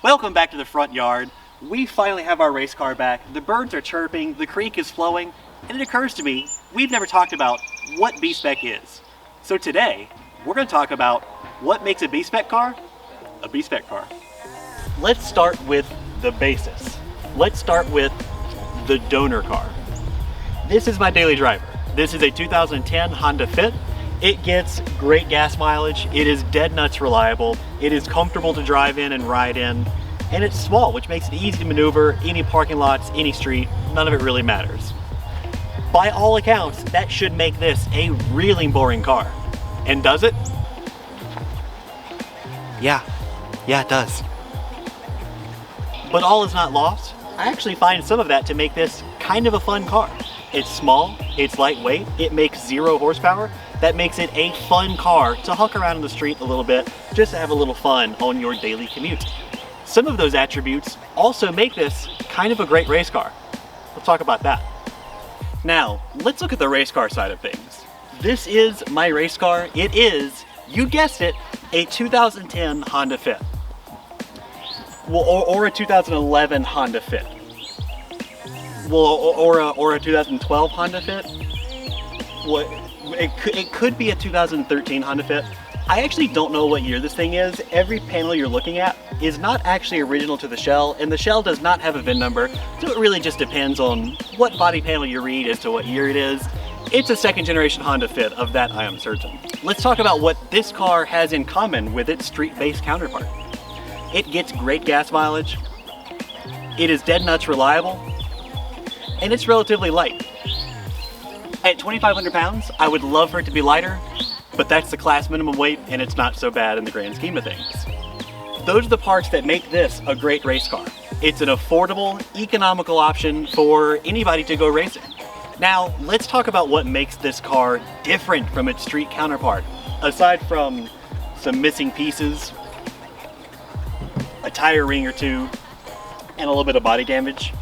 Welcome back to the front yard. We finally have our race car back. The birds are chirping, the creek is flowing, and it occurs to me, we've never talked about what B-Spec is. So today, we're going to talk about what makes a B-Spec car a B-Spec car. Let's start with the basis. Let's start with the donor car. This is my daily driver. This is a 2010 Honda Fit. It gets great gas mileage, it is dead nuts reliable, it is comfortable to drive in and ride in, and it's small, which makes it easy to maneuver any parking lots, any street, none of it really matters. By all accounts, that should make this a really boring car. And does it? Yeah, it does. But all is not lost. I actually find some of that to make this kind of a fun car. It's small, it's lightweight, it makes 0 horsepower. That makes it a fun car to huck around in the street a little bit, just to have a little fun on your daily commute. Some of those attributes also make this kind of a great race car. Let's talk about that. Now, let's look at the race car side of things. This is my race car. It is, you guessed it, a 2010 Honda Fit. Well, or a 2011 Honda Fit. Well, or a 2012 Honda Fit. What? It could be a 2013 Honda Fit. I actually don't know what year this thing is. Every panel you're looking at is not actually original to the shell, and the shell does not have a VIN number, so it really just depends on what body panel you read as to what year it is. It's a second generation Honda Fit, of that I am certain. Let's talk about what this car has in common with its street-based counterpart. It gets great gas mileage, it is dead nuts reliable, and it's relatively light. At 2,500 pounds, I would love for it to be lighter, but that's the class minimum weight and it's not so bad in the grand scheme of things. Those are the parts that make this a great race car. It's an affordable, economical option for anybody to go racing. Now, let's talk about what makes this car different from its street counterpart. Aside from some missing pieces, a tire ring or two, and a little bit of body damage.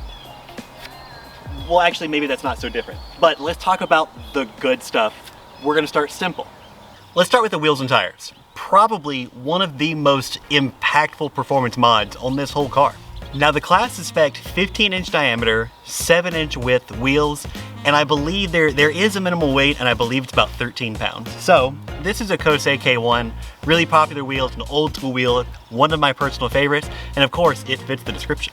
Well, actually, maybe that's not so different. But let's talk about the good stuff. We're gonna start simple. Let's start with the wheels and tires. Probably one of the most impactful performance mods on this whole car. Now the class is spec'd 15-inch diameter, 7-inch width wheels, and I believe there is a minimal weight, and I believe it's about 13 pounds. So this is a Kosei K1, really popular wheel. It's an old school wheel, one of my personal favorites, and of course it fits the description.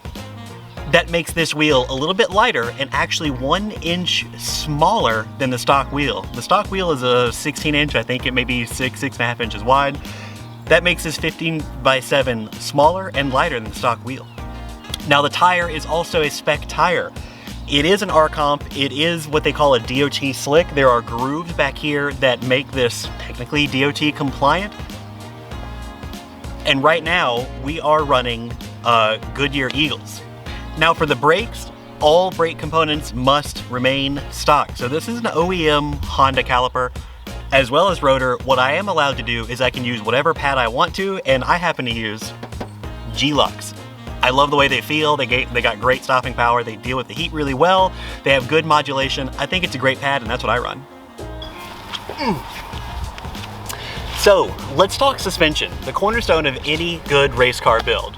That makes this wheel a little bit lighter and actually 1 inch smaller than the stock wheel. The stock wheel is a 16-inch, I think it may be 6.5 inches wide. That makes this 15x7 smaller and lighter than the stock wheel. Now the tire is also a spec tire. It is an R-Comp, it is what they call a DOT slick. There are grooves back here that make this technically DOT compliant. And right now we are running Goodyear Eagles. Now for the brakes, all brake components must remain stock. So this is an OEM Honda caliper, as well as rotor. What I am allowed to do is I can use whatever pad I want to, and I happen to use G-Lux. I love the way they feel, they got great stopping power, they deal with the heat really well, they have good modulation. I think it's a great pad, and that's what I run. So let's talk suspension, the cornerstone of any good race car build.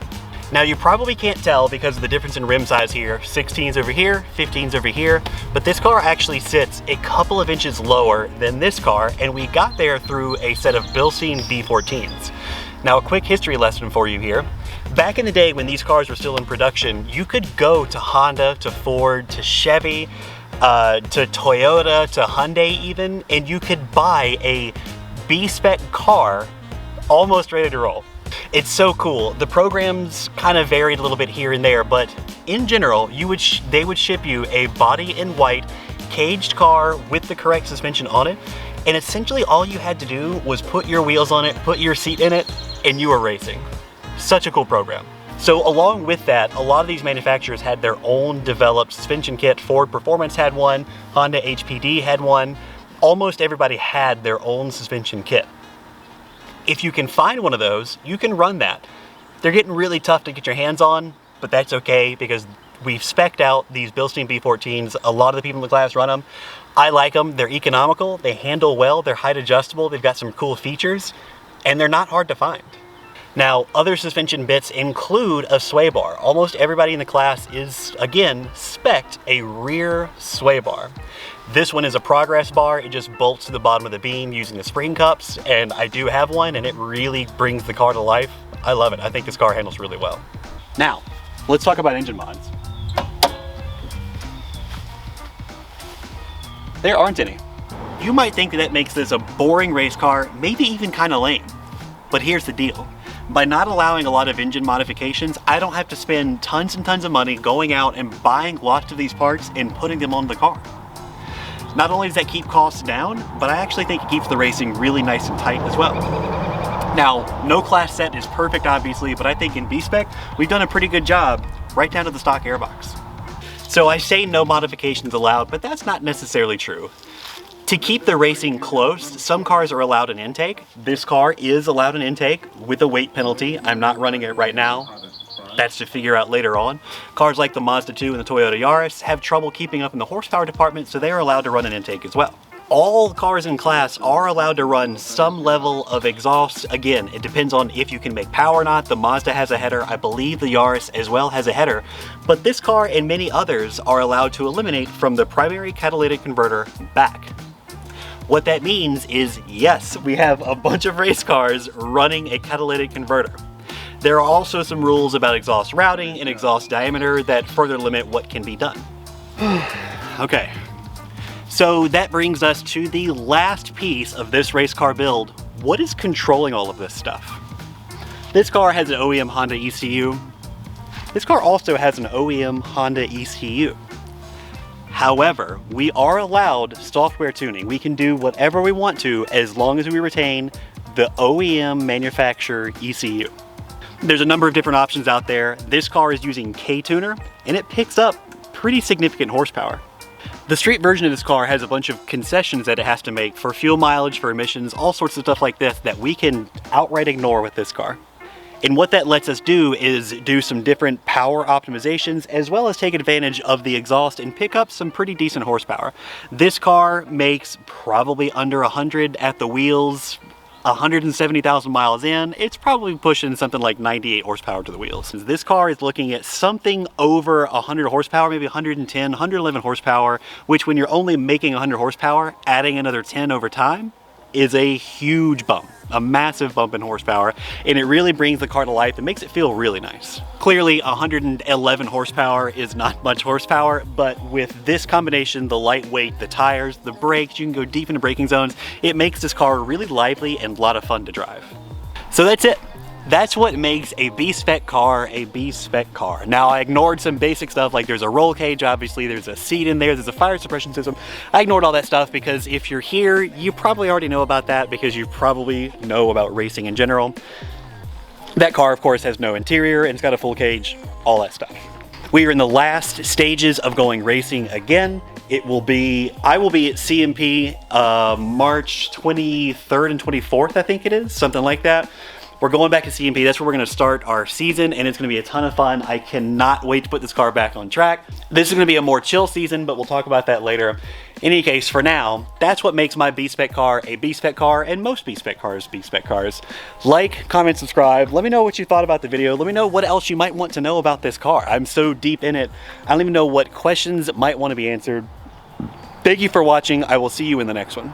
Now you probably can't tell because of the difference in rim size here. 16's over here, 15's over here, but this car actually sits a couple of inches lower than this car, and we got there through a set of Bilstein B14s. Now a quick history lesson for you here. Back in the day when these cars were still in production, you could go to Honda, to Ford, to Chevy, to Toyota, to Hyundai even, and you could buy a B-Spec car almost ready to roll. It's so cool. The programs kind of varied a little bit here and there, but in general, they would ship you a body in white, caged car with the correct suspension on it, and essentially all you had to do was put your wheels on it, put your seat in it, and you were racing. Such a cool program. So along with that, a lot of these manufacturers had their own developed suspension kit. Ford Performance had one, Honda HPD had one. Almost everybody had their own suspension kit. If you can find one of those, you can run that. They're getting really tough to get your hands on, but that's okay because we've spec'd out these Bilstein B14s. A lot of the people in the class run them. I like them. They're economical, they handle well, they're height adjustable, they've got some cool features, and they're not hard to find. Now, other suspension bits include a sway bar. Almost everybody in the class is, again, spec'd a rear sway bar. This one is a progress bar. It just bolts to the bottom of the beam using the spring cups, and I do have one, and it really brings the car to life. I love it. I think this car handles really well. Now, let's talk about engine mods. There aren't any. You might think that makes this a boring race car, maybe even kind of lame. But here's the deal. By not allowing a lot of engine modifications, I don't have to spend tons and tons of money going out and buying lots of these parts and putting them on the car. Not only does that keep costs down, but I actually think it keeps the racing really nice and tight as well. Now, no class set is perfect obviously, but I think in B-Spec, we've done a pretty good job right down to the stock airbox. So I say no modifications allowed, but that's not necessarily true. To keep the racing close, some cars are allowed an intake. This car is allowed an intake with a weight penalty. I'm not running it right now. That's to figure out later on. Cars like the Mazda 2 and the Toyota Yaris have trouble keeping up in the horsepower department, so they are allowed to run an intake as well. All cars in class are allowed to run some level of exhaust. Again, it depends on if you can make power or not. The Mazda has a header. I believe the Yaris as well has a header. But this car and many others are allowed to eliminate from the primary catalytic converter back. What that means is, yes, we have a bunch of race cars running a catalytic converter. There are also some rules about exhaust routing and exhaust diameter that further limit what can be done. Okay, so that brings us to the last piece of this race car build. What is controlling all of this stuff? This car has an OEM Honda ECU. This car also has an OEM Honda ECU. However, we are allowed software tuning. We can do whatever we want to as long as we retain the OEM manufacturer ECU. There's a number of different options out there. This car is using K-Tuner, and it picks up pretty significant horsepower. The street version of this car has a bunch of concessions that it has to make for fuel mileage, for emissions, all sorts of stuff like this that we can outright ignore with this car. And what that lets us do is do some different power optimizations as well as take advantage of the exhaust and pick up some pretty decent horsepower. This car makes probably under 100 at the wheels, 170,000 miles in. It's probably pushing something like 98 horsepower to the wheels. This car is looking at something over 100 horsepower, maybe 110, 111 horsepower, which when you're only making 100 horsepower, adding another 10 over time is a huge bump, a massive bump in horsepower, and it really brings the car to life. It makes it feel really nice. Clearly 111 horsepower is not much horsepower, but with this combination, the lightweight, the tires, the brakes, you can go deep into braking zones, it makes this car really lively and a lot of fun to drive. So that's it. That's what makes a B-Spec car a B-Spec car. Now, I ignored some basic stuff like there's a roll cage, obviously, there's a seat in there, there's a fire suppression system. I ignored all that stuff because if you're here, you probably already know about that because you probably know about racing in general. That car, of course, has no interior and it's got a full cage, all that stuff. We are in the last stages of going racing again. I will be at CMP March 23rd and 24th, I think it is, something like that. We're going back to CMP. That's where we're going to start our season, and it's going to be a ton of fun. I cannot wait to put this car back on track. This is going to be a more chill season, but we'll talk about that later. In any case, for now, that's what makes my B-Spec car a B-Spec car, and most B-Spec cars B-Spec cars. Like, comment, subscribe. Let me know what you thought about the video. Let me know what else you might want to know about this car. I'm so deep in it, I don't even know what questions might want to be answered. Thank you for watching. I will see you in the next one.